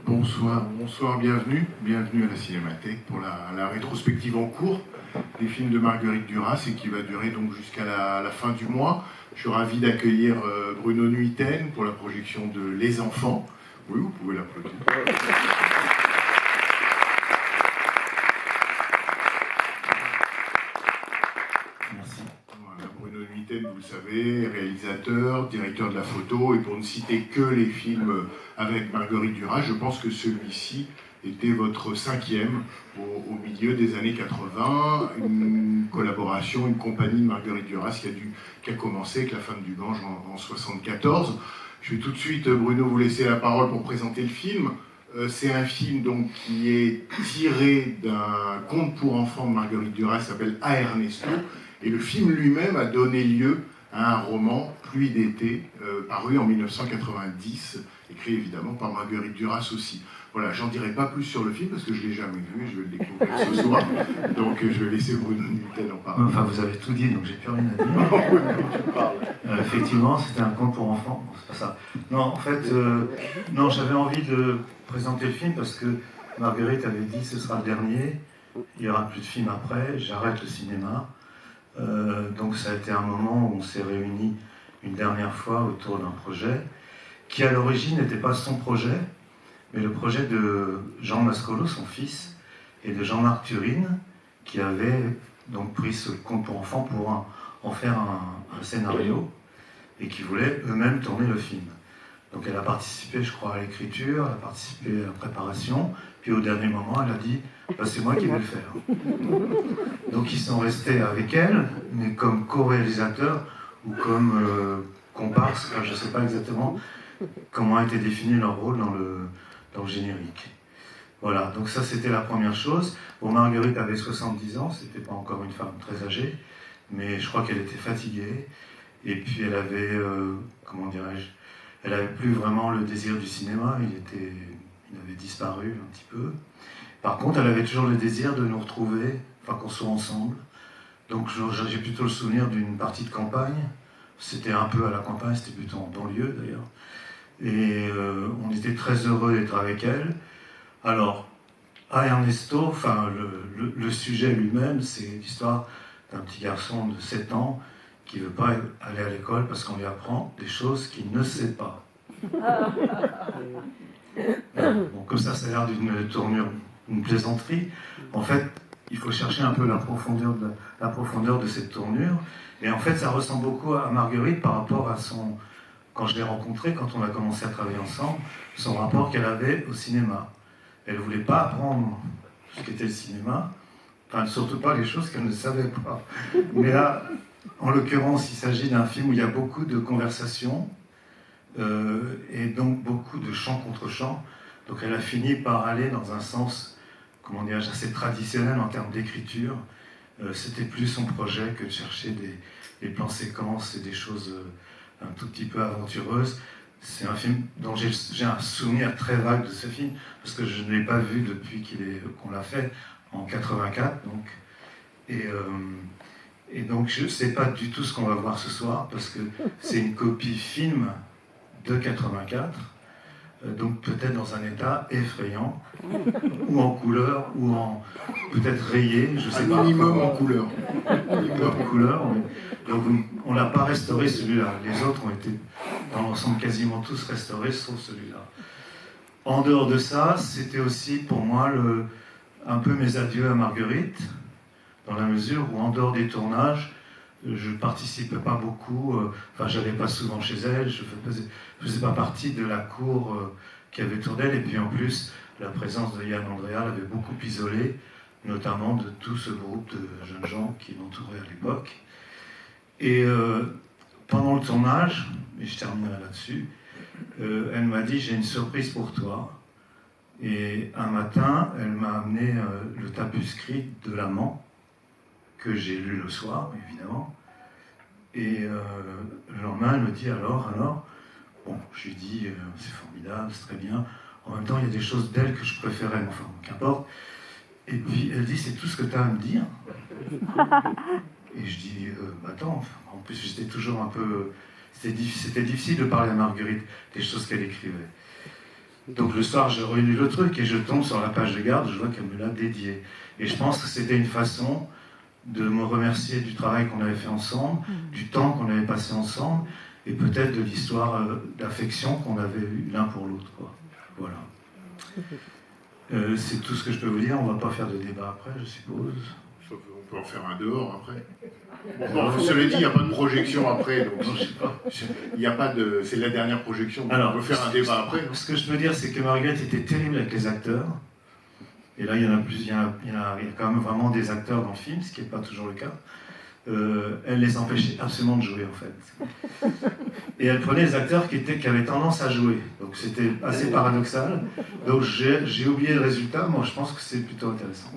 Bonsoir, bienvenue à la Cinémathèque pour la rétrospective en cours des films de Marguerite Duras et qui va durer donc jusqu'à la fin du mois. Je suis ravi d'accueillir Bruno Nuiten pour la projection de Les Enfants. Oui, vous pouvez l'applaudir. Merci. Voilà, Bruno Nuiten, vous le savez, réalisateur, directeur de la photo, et pour ne citer que les films avec Marguerite Duras, je pense que celui-ci était votre cinquième au milieu des années 80, une collaboration, une compagnie de Marguerite Duras qui a commencé avec La Femme du Gange en 74. Je vais tout de suite, Bruno, vous laisser la parole pour présenter le film. C'est un film donc, qui est tiré d'un conte pour enfants de Marguerite Duras qui s'appelle A Ernesto, et le film lui-même a donné lieu à un roman, Pluie d'été, paru en 1990, écrit évidemment par Marguerite Duras aussi. Voilà, j'en dirai pas plus sur le film parce que je ne l'ai jamais vu, je vais le découvrir ce soir. Donc je vais laisser Bruno Nuiten en parler. Enfin, vous avez tout dit, donc j'ai plus rien à dire. Effectivement, c'était un conte pour enfants. Bon, c'est pas ça. Non, en fait, non, j'avais envie de présenter le film parce que Marguerite avait dit ce sera le dernier, il n'y aura plus de film après, j'arrête le cinéma. Donc ça a été un moment où on s'est réunis une dernière fois autour d'un projet qui à l'origine n'était pas son projet, mais le projet de Jean Mascolo, son fils, et de Jean-Marc Turine, qui avait donc pris ce conte pour enfants pour en faire un scénario, et qui voulaient eux-mêmes tourner le film. Donc elle a participé, je crois, à l'écriture, elle a participé à la préparation, puis au dernier moment, elle a dit bah, « c'est moi qui vais le faire ». Donc ils sont restés avec elle, mais comme co-réalisateur ou comme comparse, je ne sais pas exactement comment a été défini leur rôle dans le générique. Voilà, donc ça c'était la première chose. Bon, Marguerite avait 70 ans, c'était pas encore une femme très âgée, mais je crois qu'elle était fatiguée, et puis elle avait, comment dirais-je, elle avait plus vraiment le désir du cinéma, il avait disparu un petit peu. Par contre, elle avait toujours le désir de nous retrouver, enfin qu'on soit ensemble. Donc j'ai plutôt le souvenir d'une partie de campagne, c'était un peu à la campagne, c'était plutôt en banlieue d'ailleurs. Et on était très heureux d'être avec elle. Alors, à Ernesto, enfin, le sujet lui-même, c'est l'histoire d'un petit garçon de 7 ans qui ne veut pas aller à l'école parce qu'on lui apprend des choses qu'il ne sait pas. Bon, comme ça a l'air d'une tournure, une plaisanterie. En fait, il faut chercher un peu la profondeur de cette tournure. Et en fait, ça ressemble beaucoup à Marguerite par rapport à son... Quand je l'ai rencontrée, quand on a commencé à travailler ensemble, son rapport qu'elle avait au cinéma. Elle ne voulait pas apprendre ce qu'était le cinéma, enfin surtout pas les choses qu'elle ne savait pas. Mais là, en l'occurrence, il s'agit d'un film où il y a beaucoup de conversations et donc beaucoup de chant contre chant. Donc elle a fini par aller dans un sens, comment dirais-je, assez traditionnel en termes d'écriture. C'était plus son projet que de chercher des plans séquences et des choses un tout petit peu aventureuses. C'est un film dont j'ai un souvenir très vague de ce film, parce que je ne l'ai pas vu depuis qu'on l'a fait, en 84. Donc. Et donc je ne sais pas du tout ce qu'on va voir ce soir, parce que c'est une copie film de 84, donc peut-être dans un état effrayant, ou en couleur, ou en peut-être rayé, je sais pas. Un minimum en couleur. En couleur, donc on l'a pas restauré celui-là. Les autres ont été dans l'ensemble quasiment tous restaurés, sauf celui-là. En dehors de ça, c'était aussi pour moi un peu mes adieux à Marguerite, dans la mesure où en dehors des tournages, je ne participais pas beaucoup, enfin j'allais pas souvent chez elle, je ne faisais pas partie de la cour qui avait autour d'elle, et puis en plus, la présence de Yann Andréa l'avait beaucoup isolée, notamment de tout ce groupe de jeunes gens qui l'entouraient à l'époque. Et pendant le tournage, et je terminerai là-dessus, elle m'a dit « j'ai une surprise pour toi ». Et un matin, elle m'a amené le tapuscrit de l'amant, que j'ai lu le soir, évidemment. Et le lendemain, elle me dit « alors ?» Bon, je lui dis « c'est formidable, c'est très bien ». En même temps, il y a des choses d'elle que je préférais, enfin, qu'importe. Et puis, elle dit « c'est tout ce que tu as à me dire ?» Et je dis, attends, en plus j'étais toujours un peu... C'était difficile de parler à Marguerite des choses qu'elle écrivait. Donc le soir, je relis le truc et je tombe sur la page de garde, je vois qu'elle me l'a dédié. Et je pense que c'était une façon de me remercier du travail qu'on avait fait ensemble, du temps qu'on avait passé ensemble, et peut-être de l'histoire d'affection qu'on avait eue l'un pour l'autre. Voilà. C'est tout ce que je peux vous dire. On ne va pas faire de débat après, je suppose. Sauf qu'on peut en faire un dehors après. Bon, cela dit, il n'y a pas de projection après, donc Non, je sais pas. il n'y a pas de. C'est la dernière projection. Donc Alors, on peut faire un débat après. Non, ce que je peux dire, c'est que Marguerite était terrible avec les acteurs. Et là, il y en a plus. Il y a quand même vraiment des acteurs dans le film, ce qui n'est pas toujours le cas. Elle les empêchait absolument de jouer, en fait. Et elle prenait des acteurs qui avaient tendance à jouer. Donc c'était assez paradoxal. Donc j'ai oublié le résultat. Moi, je pense que c'est plutôt intéressant.